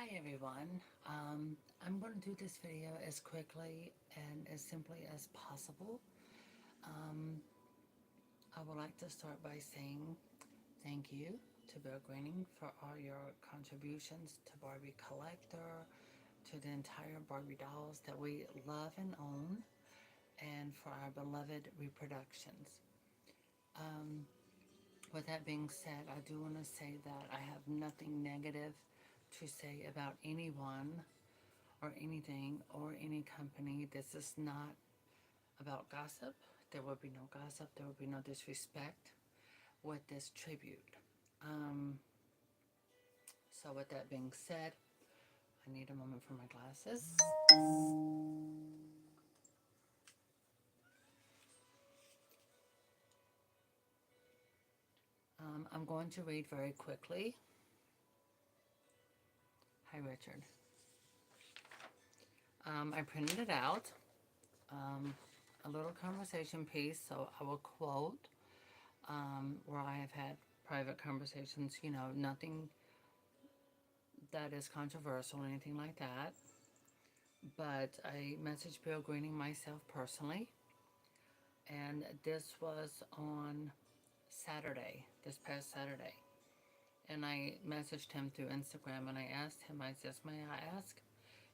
Hi everyone. I'm going to do this video as quickly and as simply as possible. Um, I would like to start by saying thank you to Bill Greening for all your contributions to Barbie Collector, to the entire Barbie dolls that we love and own, and for our beloved reproductions. Um, with that being said, I do want to say that I have nothing negative to say about anyone or anything or any company. This is not about gossip. There will be no gossip. There will be no disrespect with this tribute. Um, so with that being said, I need a moment for my glasses. I'm going to read very quickly. Hi, Richard. I printed it out. Um, a little conversation piece, so I will quote where I have had private conversations, nothing that is controversial or anything like that. But I messaged Bill Greening myself personally, and this was on Saturday, this past Saturday. And I messaged him through Instagram and I asked him, I says, may I ask,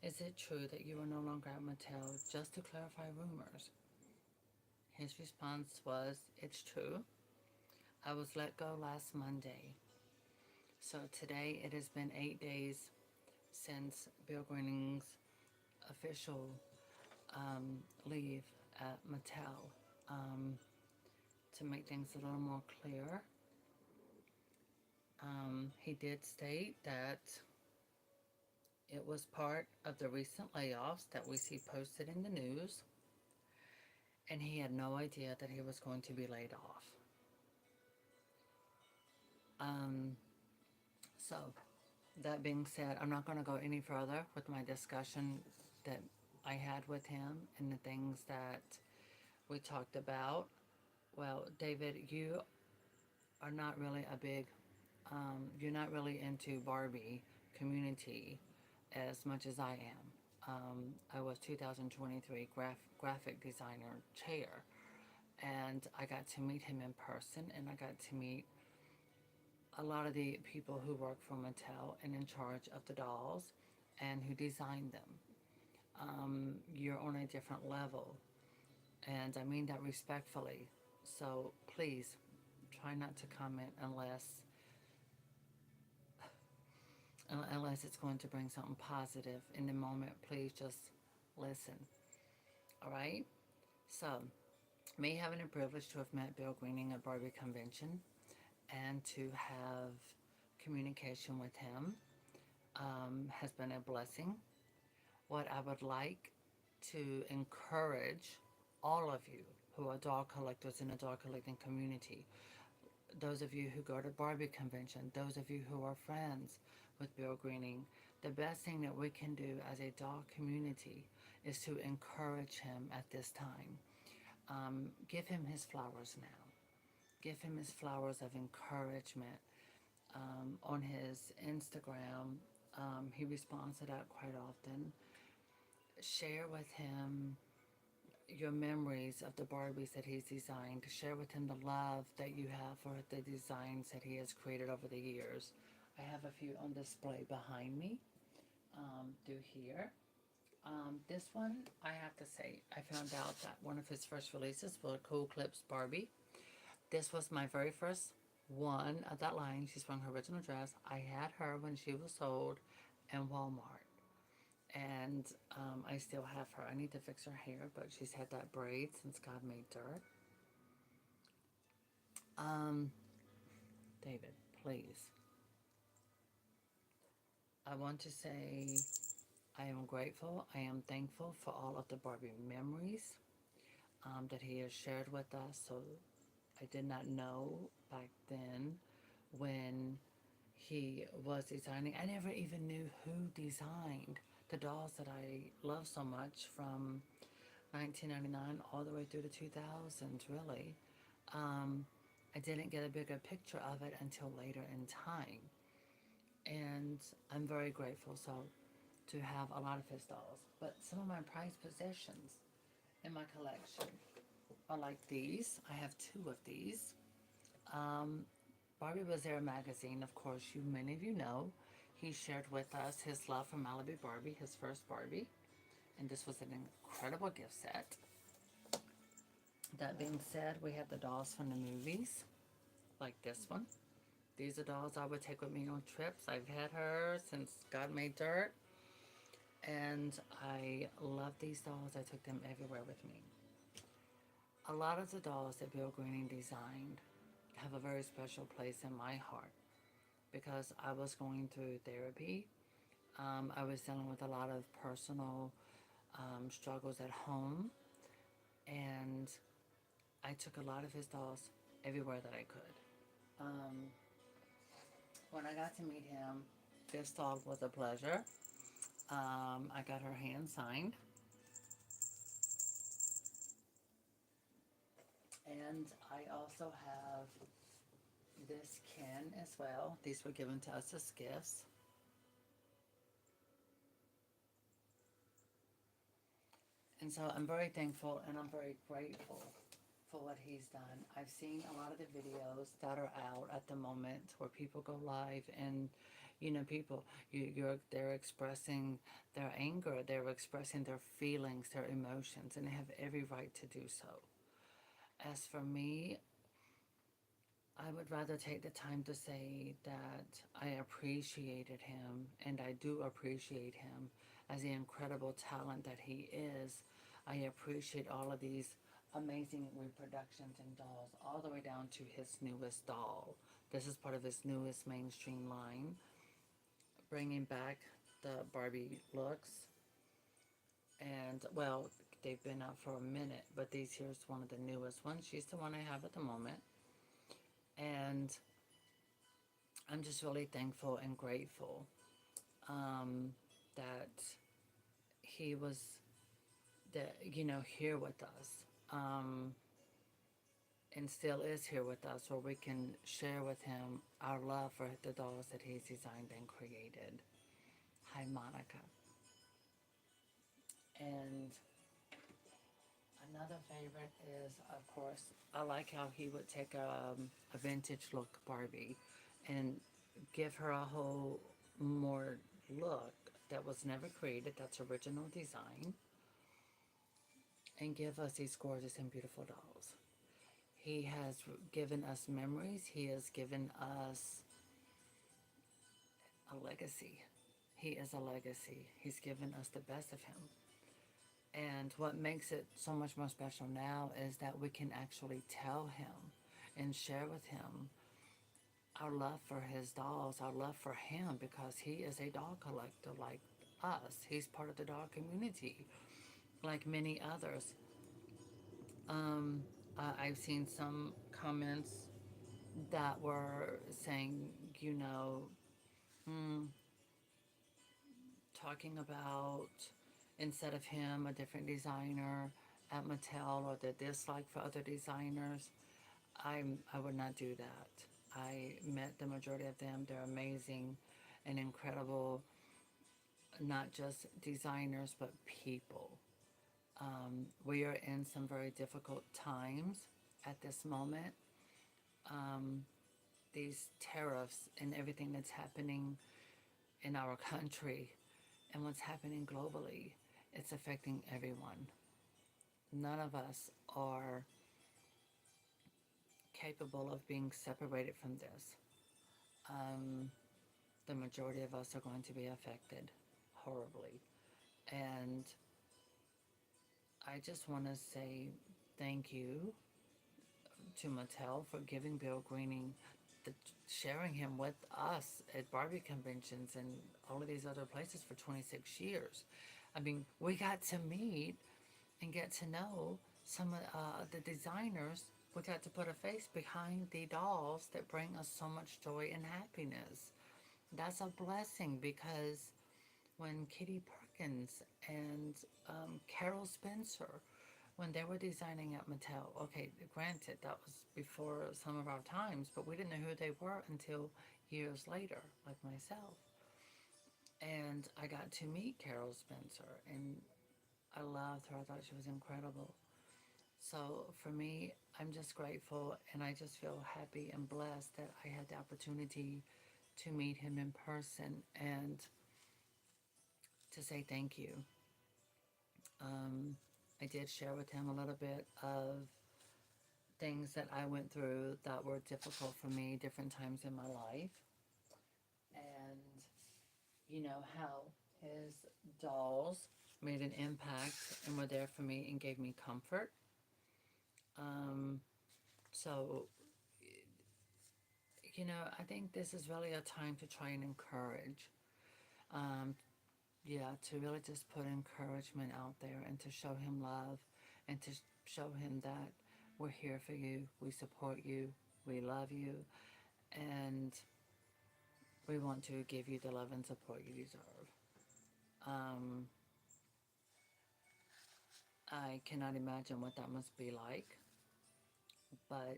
is it true that you are no longer at Mattel, just to clarify rumors? His response was, it's true. I was let go last Monday. So today it has been 8 days since Bill Greening's official leave at Mattel. Um, to make things a little more clear, he did state that it was part of the recent layoffs that we see posted in the news, and he had no idea that he was going to be laid off. Um, so, that being said, I'm not going to go any further with my discussion that I had with him and the things that we talked about. Well, David, you are not really you're not really into Barbie community as much as I am. I was 2023 graphic designer chair, and I got to meet him in person, and I got to meet a lot of the people who work for Mattel and in charge of the dolls and who designed them. You're on a different level, and I mean that respectfully. So please try not to comment unless it's going to bring something positive in the moment. Please just listen. All right. So, me having the privilege to have met Bill Greening at Barbie Convention and to have communication with him has been a blessing. What I would like to encourage all of you who are doll collectors in the doll collecting community, those of you who go to Barbie Convention, those of you who are friends with Bill Greening, the best thing that we can do as a doll community is to encourage him at this time. Give him his flowers now. Give him his flowers of encouragement. On his Instagram, he responds to that quite often. Share with him your memories of the Barbies that he's designed. Share with him the love that you have for the designs that he has created over the years. I have a few on display behind me, through here. This one, I have to say, I found out that one of his first releases was Cool Clips Barbie. This was my very first one of that line. She's wearing her original dress. I had her when she was sold in Walmart. And I still have her. I need to fix her hair, but she's had that braid since God made dirt. Um, David, please. I want to say I am grateful. I am thankful for all of the Barbie memories that he has shared with us. So I did not know back then when he was designing. I never even knew who designed the dolls that I love so much from 1999 all the way through the 2000s, really. I didn't get a bigger picture of it until later in time. and I'm very grateful to have a lot of his dolls. But some of my prized possessions in my collection are like these. I have two of these. Um, Barbie Bazaar magazine, of course, many of you know, he shared with us his love for Malibu Barbie, his first Barbie, and this was an incredible gift set. That being said, we have the dolls from the movies, like this one. These are dolls I would take with me on trips. I've had her since God made dirt, and I love these dolls. I took them everywhere with me. A lot of the dolls that Bill Greening designed have a very special place in my heart because I was going through therapy. I was dealing with a lot of personal struggles at home, and I took a lot of his dolls everywhere that I could. Um, when I got to meet him, this dog was a pleasure. I got her hand signed, and I also have this Ken as well. These were given to us as gifts. And so I'm very thankful and I'm very grateful for what he's done. I've seen a lot of the videos that are out at the moment where people go live and people they're expressing their anger, they're expressing their feelings, their emotions, and they have every right to do so. As for me, I would rather take the time to say that I appreciated him and I do appreciate him as the incredible talent that he is. I appreciate all of these amazing reproductions and dolls, all the way down to his newest doll. This is part of his newest mainstream line, bringing back the Barbie looks. And well, they've been out for a minute, but here's one of the newest ones. She's the one I have at the moment. And I'm just really thankful and grateful that he was here with us, and still is here with us, where we can share with him our love for the dolls that he's designed and created. Hi, Monica. And another favorite is, of course, I like how he would take a vintage look Barbie and give her a whole more look that was never created, that's original design, and give us these gorgeous and beautiful dolls. He has given us memories, he has given us a legacy. He is a legacy. He's given us the best of him. And what makes it so much more special now is that we can actually tell him and share with him our love for his dolls, our love for him, because he is a doll collector like us. He's part of the doll community, like many others. Um, I've seen some comments that were saying, you know, mm, talking about instead of him, a different designer at Mattel, or the dislike for other designers. I would not do that. I met the majority of them. They're amazing and incredible, not just designers, but people. We are in some very difficult times at this moment. Um, these tariffs and everything that's happening in our country and what's happening globally, it's affecting everyone. None of us are capable of being separated from this. Um, the majority of us are going to be affected horribly. And I just want to say thank you to Mattel for giving Bill Greening, the, sharing him with us at Barbie conventions and all of these other places for 26 years. I mean, we got to meet and get to know some of the designers. We got to put a face behind the dolls that bring us so much joy and happiness. That's a blessing because when Kitty Perkins and Carol Spencer, when they were designing at Mattel, okay, granted, that was before some of our times, but we didn't know who they were until years later, like myself. And I got to meet Carol Spencer, and I loved her. I thought she was incredible. So for me, I'm just grateful, and I just feel happy and blessed that I had the opportunity to meet him in person and to say thank you. Um, I did share with him a little bit of things that I went through that were difficult for me, different times in my life, and how his dolls made an impact and were there for me and gave me comfort. Um, so, I think this is really a time to try and encourage. Um, yeah, to really just put encouragement out there and to show him love and to show him that we're here for you, we support you, we love you, and we want to give you the love and support you deserve. Um, I cannot imagine what that must be like, but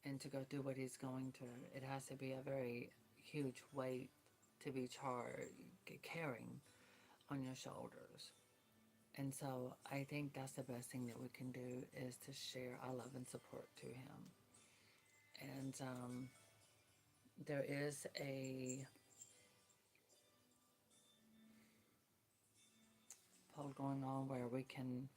and to go through what he's going through, it has to be a very huge weight to be carrying on your shoulders. And so I think that's the best thing that we can do is to share our love and support to him. And there is a poll going on where we can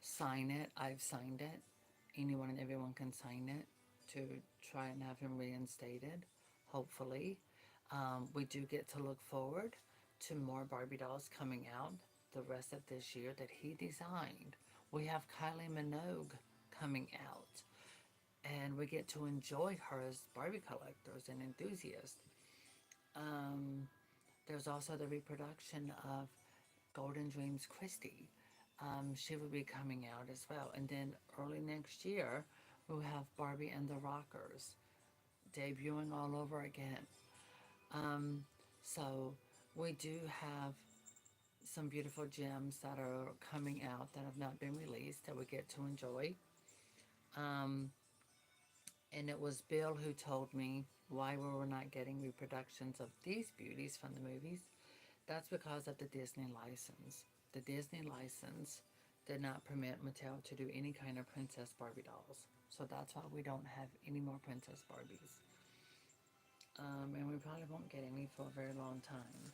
sign it. I've signed it. Anyone and everyone can sign it to try and have him reinstated, hopefully. We do get to look forward to more Barbie dolls coming out the rest of this year that he designed. We have Kylie Minogue coming out, and we get to enjoy her as Barbie collectors and enthusiasts. Um, there's also the reproduction of Golden Dreams Christie. She will be coming out as well. And then early next year, we'll have Barbie and the Rockers debuting all over again. Um, so we do have some beautiful gems that are coming out that have not been released that we get to enjoy. Um, and it was Bill who told me why we were not getting reproductions of these beauties from the movies. That's because of the Disney license. The Disney license did not permit Mattel to do any kind of Princess Barbie dolls. So that's why we don't have any more Princess Barbies. And we probably won't get any for a very long time.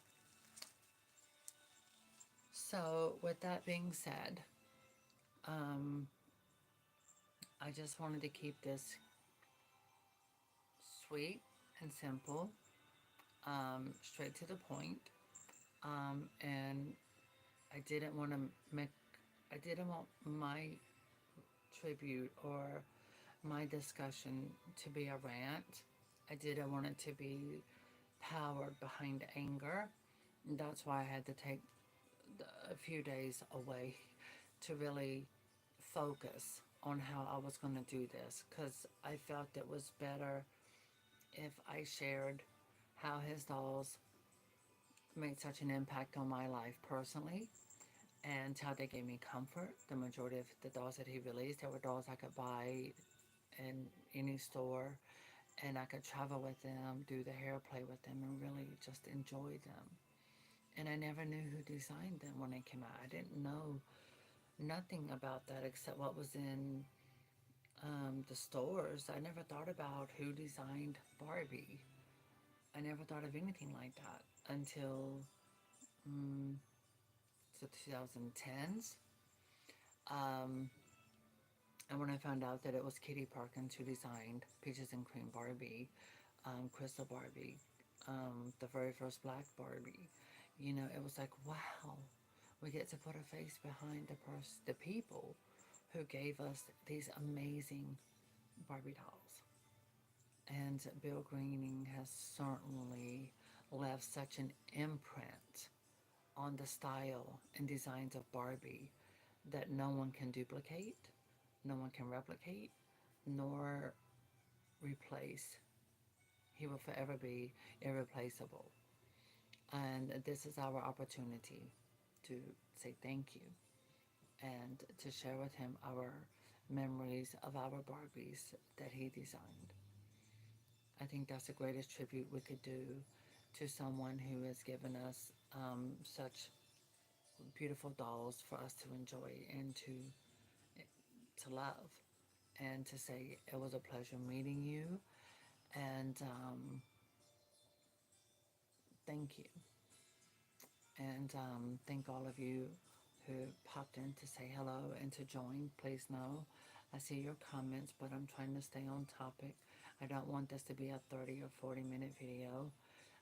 So, with that being said, um, I just wanted to keep this sweet and simple, straight to the point. And I didn't want to make, I didn't want my tribute or my discussion to be a rant. I didn't want it to be powered behind anger. That's why I had to take a few days away to really focus on how I was going to do this because I felt it was better if I shared how his dolls made such an impact on my life personally and how they gave me comfort. The majority of the dolls that he released, they were dolls I could buy in any store and I could travel with them, do the hair play with them, and really just enjoy them. And I never knew who designed them when they came out. I didn't know nothing about that except what was in the stores. I never thought about who designed Barbie. I never thought of anything like that until um, the 2010s. Um, and when I found out that it was Kitty Parkins who designed Peaches and Cream Barbie, Crystal Barbie, the very first Black Barbie, it was like, wow, we get to put a face behind the people who gave us these amazing Barbie dolls. And Bill Greening has certainly left such an imprint on the style and designs of Barbie that no one can duplicate, no one can replicate, nor replace. He will forever be irreplaceable. And this is our opportunity to say thank you and to share with him our memories of our Barbies that he designed. I think that's the greatest tribute we could do to someone who has given us such beautiful dolls for us to enjoy and to love, and to say it was a pleasure meeting you, and thank you, and thank all of you who popped in to say hello and to join. Please know I see your comments, but I'm trying to stay on topic. I don't want this to be a 30 or 40-minute video.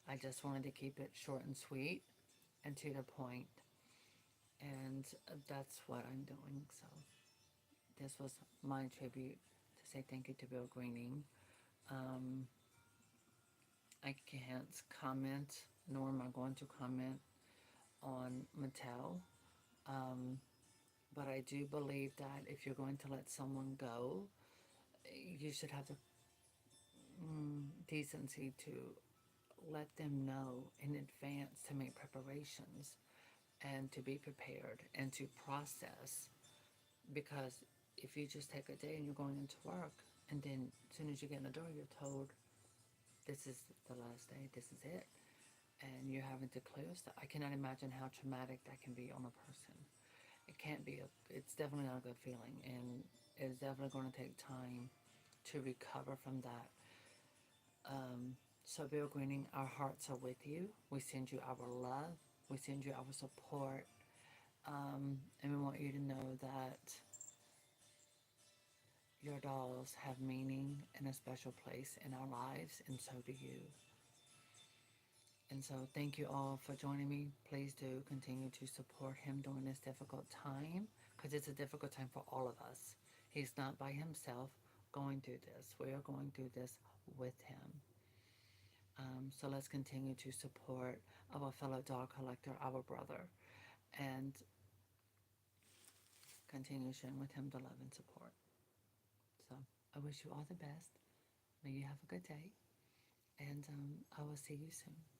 I just wanted to keep it short and sweet and to the point, and that's what I'm doing. So this was my tribute to say thank you to Bill Greening. Um, I can't comment, nor am I going to comment on Mattel, um, but I do believe that if you're going to let someone go, you should have the decency to let them know in advance, to make preparations and to be prepared and to process. Because if you just take a day and you're going into work, and then as soon as you get in the door, you're told, this is the last day, this is it, and you're having to clear stuff. I cannot imagine how traumatic that can be on a person. It can't be, it's definitely not a good feeling, and it's definitely going to take time to recover from that. So, Bill Greening, our hearts are with you. We send you our love, we send you our support, and we want you to know that your dolls have meaning and a special place in our lives, and so do you. And so, thank you all for joining me. Please do continue to support him during this difficult time, because it's a difficult time for all of us. He's not by himself going through this. We are going through this with him. So, let's continue to support our fellow dog collector, our brother, and continue sharing with him the love and support. So, I wish you all the best. May you have a good day, and I will see you soon.